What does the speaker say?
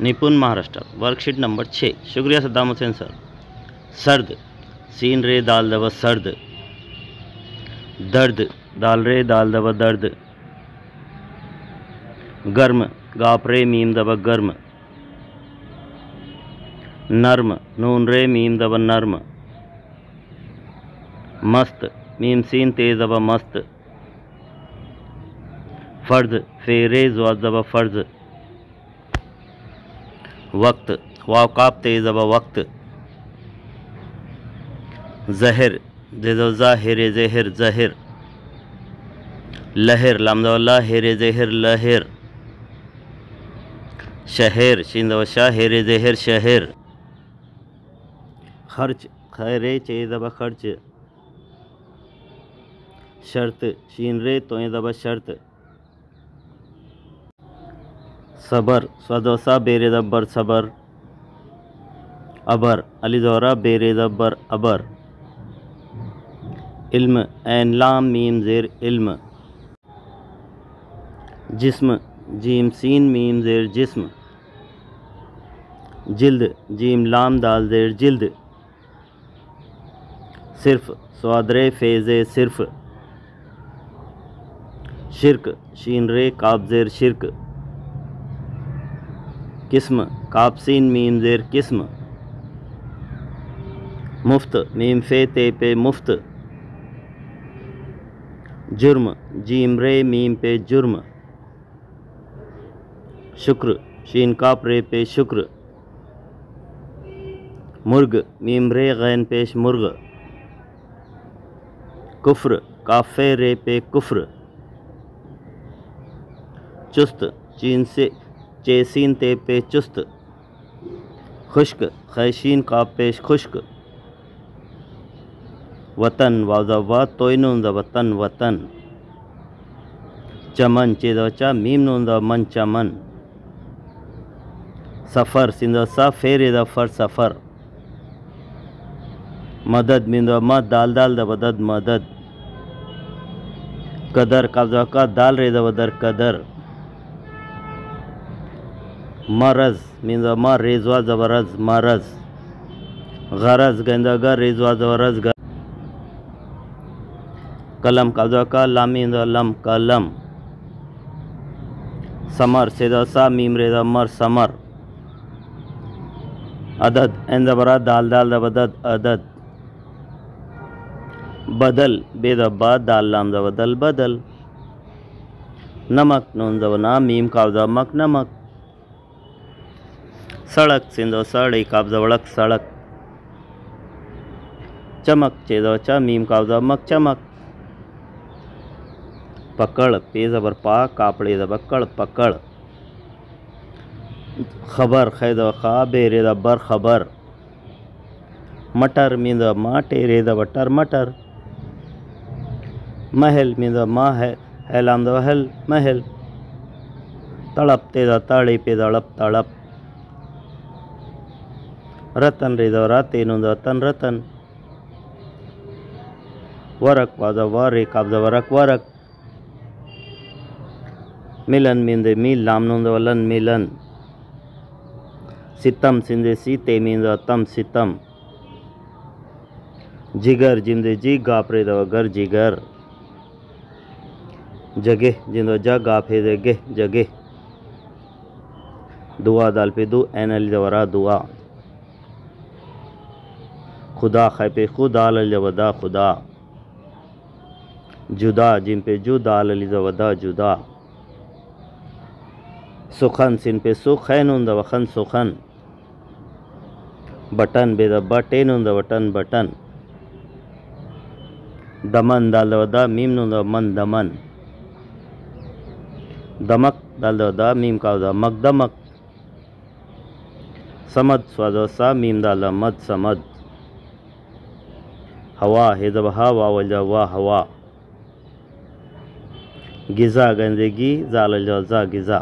निपुण Maharashtra worksheet number 6। शुक्रिया Saddam Hussain sir. सर्द सीन रे दाल दवा सर्द। दर्द दाल रे दाल दवा दर्द। गर्म गाप रे मीम दवा गर्म। नर्म नून रे मीम दवा नर्म। मस्त मीम सीन तेज दवा मस्त। फर्ज फेरे ज़्वाद दवा फर्ज। वक्त वाव काप तेज दवा वक्त। जहर ज़ाहिर ज़हर जहर। लहर लाम दवा लाहिर ज़हर लहर। शहर शीन दवा शाहिर ज़हर शहर। खर्च खैरे चे दवा खर्च। शर्त शीन रे तोय दवा शर्त। सबर स्वदोसा बेरे दब्बर सबर। अबर अली ज़ोरा बेरे दब्बर अबर। इल्म ऐन लाम मीम ज़ेर इल्म। जिस्म जीम सीन मीम ज़ेर जिस्म। जिल्द जीम लाम दाल ज़ेर जिल्द। सिर्फ स्वादरे फेज़े सिर्फ। शिरक शीन रे काब ज़ेर शिरक। किस्म काब सीन मीम ज़ेर किस्म। मुफ्त मीम फे ते पे मुफ्त। जुर्म जीम रे मीम पे जुर्म। शुक्र शीन काप रे पे शुक्र। मुर्ग मीम रे गैन पेश मुर्ग। कुफ्र काफे रे पे कुफ्र। चुस्त चीन से चेसीन ते पे चुस्त। खुश्क खैशीन काप पेश खुश्क। वतन वाज़ा तोयनुन द वतन वतन। चमन चेदचा मीम नून द मन चमन। सफ़र सिंध सा फेरे द फर सफ़र। मदद मिंद म दाल दाल द वदद मदद। कदर कब्जा का दाल रे द वदर कदर। मरज मिंद म रेजवा जबरज मरज। गरज गंदगा रेजवा जबरज गर। कलम कब्जा का लामिंद लम कलम। समर सेदा सा मीम रेदा मर समर। अदद एंदबरा दाल दाल दबदद अदद। बदल बेदब्बा दाल लाम दबदल बदल। नमक नून दबना मीम काब्जा मक नमक। सड़क सिंधो सड़ी काब्जा वड़क सड़क। चमक चेदोचा मीम काब्जा मक चमक। पकड़ पे ज़बर पा कापड़े दबक्कड़ पकड़। खबर खैद खा बेरे दबर खबर। मटर मिंद मा टेरे दबटर मटर। महल मिंद मा है हैलाम द हल महल। तड़प तेदा ताड़ी पे दड़प तड़प। रतन रे दौरा तेनु दतन रतन। वरक वाजा वारे काब्जा वरक वरक। मिलन मिंदे मील लाम नून वलन मिलन। सितम सिंधे सीते मिंद तम सितम। जिगर जिंदे जी गापरे दवा गर जिगर। जगह जिंदो जा गाफे दे गे जगह। दुआ दाल पे दु एनल जवरा दुआ। खुदा खै पे खुदा अल जवदा खुदा। जुदा जिन पे जुदा अल जवदा जुदा। सुखन सिन पे सुखैन उन दवखन सुखन। बटन बेदा बटेन उन दवटन बटन। दमन दाल दवदा मीम नुन दमन दमन। दमक दाल दवदा मीम कावदा मक दमक। समद स्वादोसा मीम दाल मद समद। हवा हे दब हवा वजवा हवा। गिजा गंदेगी जाल जा गिजा।